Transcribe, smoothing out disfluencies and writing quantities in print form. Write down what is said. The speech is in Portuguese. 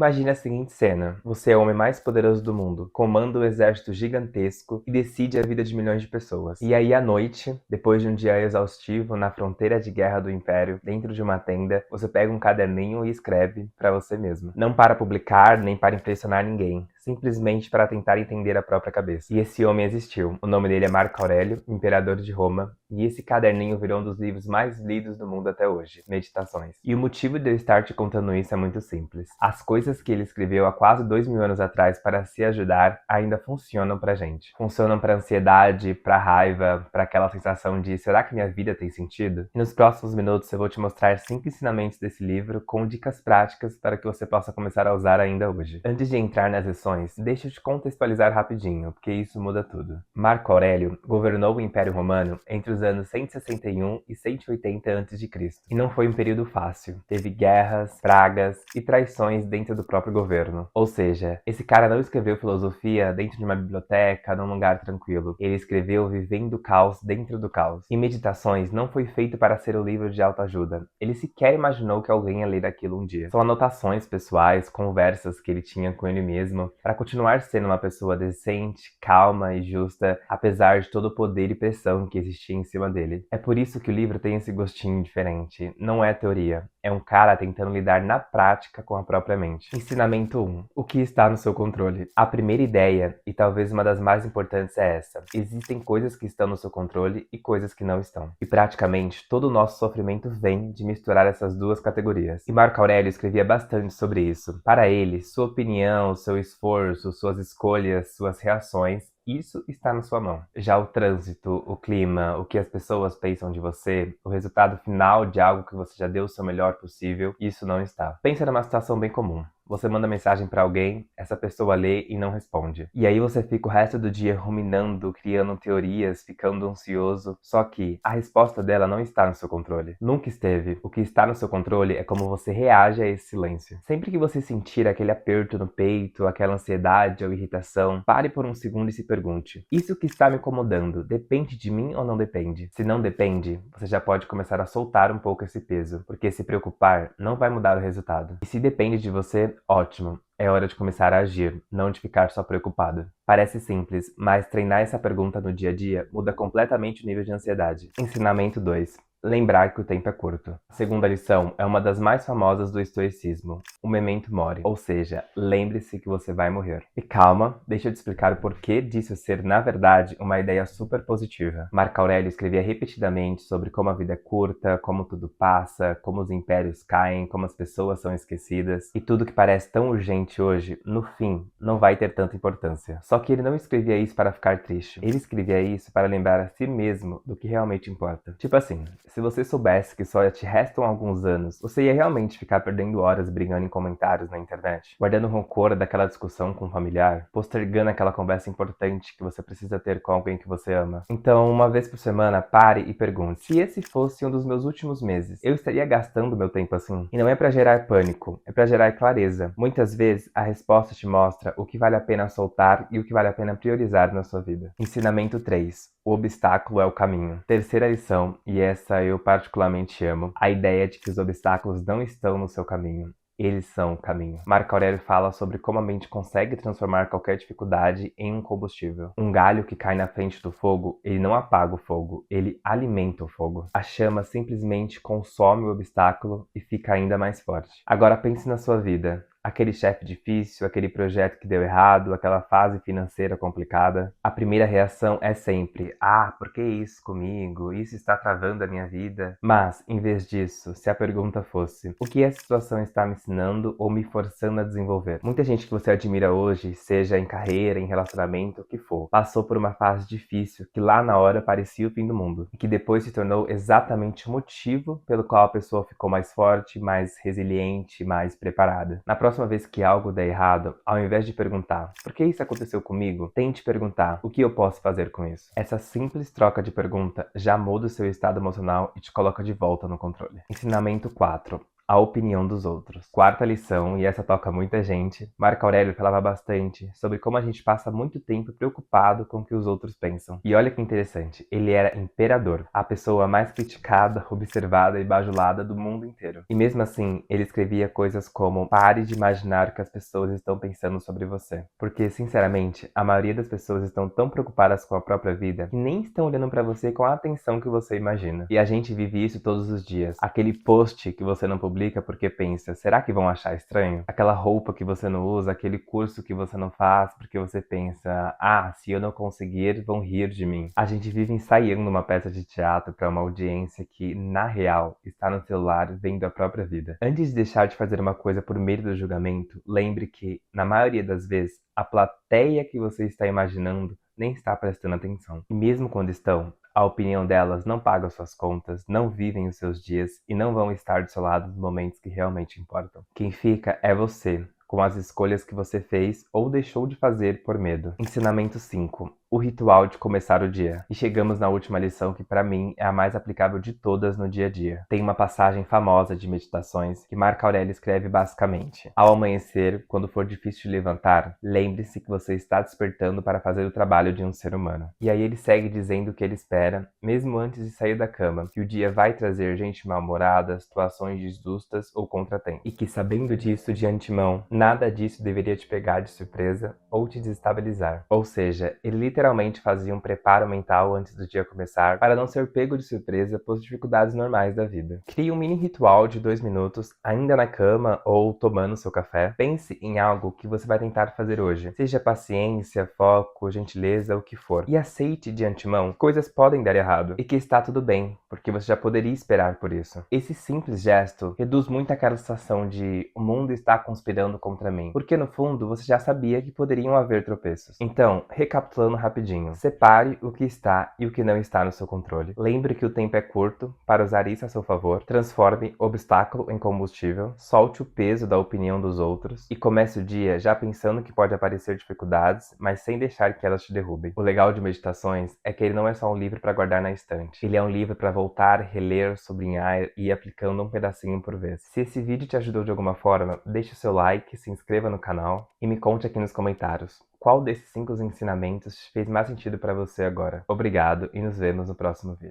Imagine a seguinte cena: você é o homem mais poderoso do mundo, comanda um exército gigantesco e decide a vida de milhões de pessoas. E aí à noite, depois de um dia exaustivo na fronteira de guerra do Império, dentro de uma tenda, você pega um caderninho e escreve para você mesmo. Não para publicar, nem para impressionar ninguém, simplesmente para tentar entender a própria cabeça. E esse homem existiu. O nome dele é Marco Aurélio, imperador de Roma, e esse caderninho virou um dos livros mais lidos do mundo até hoje, Meditações. E o motivo de eu estar te contando isso é muito simples. As coisas que ele escreveu há quase 2000 anos atrás para se ajudar ainda funcionam pra gente. Funcionam pra ansiedade, pra raiva, pra aquela sensação de será que minha vida tem sentido? E nos próximos minutos eu vou te mostrar 5 ensinamentos desse livro com dicas práticas para que você possa começar a usar ainda hoje. Antes de entrar nas lições, deixa eu te contextualizar rapidinho, porque isso muda tudo. Marco Aurélio governou o Império Romano entre os anos 161 e 180 a.C. E não foi um período fácil. Teve guerras, pragas e traições dentro do próprio governo. Ou seja, esse cara não escreveu filosofia dentro de uma biblioteca, num lugar tranquilo. Ele escreveu vivendo o caos dentro do caos. E Meditações não foi feito para ser um livro de autoajuda. Ele sequer imaginou que alguém ia ler aquilo um dia. São anotações pessoais, conversas que ele tinha com ele mesmo, para continuar sendo uma pessoa decente, calma e justa, apesar de todo o poder e pressão que existia em cima dele. É por isso que o livro tem esse gostinho diferente. Não é teoria. É um cara tentando lidar na prática com a própria mente. Ensinamento 1. O que está no seu controle? A primeira ideia, e talvez uma das mais importantes, é essa. Existem coisas que estão no seu controle e coisas que não estão. E praticamente todo o nosso sofrimento vem de misturar essas duas categorias. E Marco Aurélio escrevia bastante sobre isso. Para ele, sua opinião, seu esforço, suas escolhas, suas reações, isso está na sua mão. Já o trânsito, o clima, o que as pessoas pensam de você, o resultado final de algo que você já deu o seu melhor possível, isso não está. Pensa numa situação bem comum. Você manda mensagem pra alguém, essa pessoa lê e não responde. E aí você fica o resto do dia ruminando, criando teorias, ficando ansioso. Só que a resposta dela não está no seu controle. Nunca esteve. O que está no seu controle é como você reage a esse silêncio. Sempre que você sentir aquele aperto no peito, aquela ansiedade ou irritação, pare por um segundo e se pergunte: isso que está me incomodando depende de mim ou não depende? Se não depende, você já pode começar a soltar um pouco esse peso, porque se preocupar não vai mudar o resultado. E se depende de você, ótimo, é hora de começar a agir, não de ficar só preocupado. Parece simples, mas treinar essa pergunta no dia a dia muda completamente o nível de ansiedade. Ensinamento 2. Lembrar que o tempo é curto. A segunda lição é uma das mais famosas do estoicismo, o memento mori, ou seja, lembre-se que você vai morrer. E calma, deixa eu te explicar o porquê disso ser, na verdade, uma ideia super positiva. Marco Aurélio escrevia repetidamente sobre como a vida é curta, como tudo passa, como os impérios caem, como as pessoas são esquecidas, e tudo que parece tão urgente hoje, no fim, não vai ter tanta importância. Só que ele não escrevia isso para ficar triste. Ele escrevia isso para lembrar a si mesmo do que realmente importa. Tipo assim, se você soubesse que só te restam alguns anos, você ia realmente ficar perdendo horas brigando em comentários na internet, guardando rancor daquela discussão com um familiar, postergando aquela conversa importante que você precisa ter com alguém que você ama. Então, uma vez por semana, pare e pergunte: se esse fosse um dos meus últimos meses, eu estaria gastando meu tempo assim? E não é para gerar pânico, é para gerar clareza. Muitas vezes, a resposta te mostra o que vale a pena soltar e o que vale a pena priorizar na sua vida. Ensinamento 3. O obstáculo é o caminho. Terceira lição, e essa eu particularmente amo, a ideia de que os obstáculos não estão no seu caminho. Eles são o caminho. Marco Aurélio fala sobre como a mente consegue transformar qualquer dificuldade em um combustível. Um galho que cai na frente do fogo, ele não apaga o fogo, ele alimenta o fogo. A chama simplesmente consome o obstáculo e fica ainda mais forte. Agora pense na sua vida. Aquele chefe difícil, aquele projeto que deu errado, aquela fase financeira complicada. A primeira reação é sempre: ah, por que isso comigo? Isso está travando a minha vida. Mas, em vez disso, se a pergunta fosse: o que essa situação está me ensinando ou me forçando a desenvolver? Muita gente que você admira hoje, seja em carreira, em relacionamento, o que for, passou por uma fase difícil que lá na hora parecia o fim do mundo. E que depois se tornou exatamente o motivo pelo qual a pessoa ficou mais forte, mais resiliente, mais preparada. Na próxima vez que algo der errado, ao invés de perguntar por que isso aconteceu comigo, tente perguntar o que eu posso fazer com isso. Essa simples troca de pergunta já muda o seu estado emocional e te coloca de volta no controle. Ensinamento 4. a opinião dos outros. Quarta lição, e essa toca muita gente, Marco Aurélio falava bastante sobre como a gente passa muito tempo preocupado com o que os outros pensam. E olha que interessante, ele era imperador, a pessoa mais criticada, observada e bajulada do mundo inteiro. E mesmo assim, ele escrevia coisas como: pare de imaginar o que as pessoas estão pensando sobre você. Porque, sinceramente, a maioria das pessoas estão tão preocupadas com a própria vida que nem estão olhando pra você com a atenção que você imagina. E a gente vive isso todos os dias. Aquele post que você não publica porque pensa: será que vão achar estranho? Aquela roupa que você não usa, aquele curso que você não faz porque você pensa: ah, se eu não conseguir, vão rir de mim. A gente vive ensaiando uma peça de teatro para uma audiência que, na real, está no celular vendo a própria vida. Antes de deixar de fazer uma coisa por medo do julgamento, lembre que, na maioria das vezes, a plateia que você está imaginando nem está prestando atenção. E mesmo quando estão, a opinião delas não paga suas contas, não vivem os seus dias e não vão estar do seu lado nos momentos que realmente importam. Quem fica é você, com as escolhas que você fez ou deixou de fazer por medo. Ensinamento 5. O ritual de começar o dia. E chegamos na última lição que para mim é a mais aplicável de todas no dia a dia. Tem uma passagem famosa de meditações que Marco Aurélio escreve basicamente: ao amanhecer, quando for difícil de levantar, lembre-se que você está despertando para fazer o trabalho de um ser humano. E aí ele segue dizendo que ele espera, mesmo antes de sair da cama, que o dia vai trazer gente mal-humorada, situações disgustas ou contratempos. E que, sabendo disso de antemão, nada disso deveria te pegar de surpresa ou te desestabilizar. Ou seja, ele literalmente fazia um preparo mental antes do dia começar para não ser pego de surpresa por dificuldades normais da vida. Crie um mini ritual de 2 minutos, ainda na cama ou tomando seu café. Pense em algo que você vai tentar fazer hoje, seja paciência, foco, gentileza, o que for. E aceite de antemão que coisas podem dar errado e que está tudo bem, porque você já poderia esperar por isso. Esse simples gesto reduz muito aquela sensação de o mundo está conspirando contra mim, porque no fundo você já sabia que poderiam haver tropeços. Então, recapitulando rapidinho, separe o que está e o que não está no seu controle. Lembre que o tempo é curto para usar isso a seu favor. Transforme obstáculo em combustível, solte o peso da opinião dos outros e comece o dia já pensando que pode aparecer dificuldades, mas sem deixar que elas te derrubem. O legal de Meditações é que ele não é só um livro para guardar na estante. Ele é um livro para voltar, reler, sublinhar e ir aplicando um pedacinho por vez. Se esse vídeo te ajudou de alguma forma, deixe o seu like, se inscreva no canal e me conte aqui nos comentários qual desses 5 ensinamentos fez mais sentido para você agora. Obrigado e nos vemos no próximo vídeo.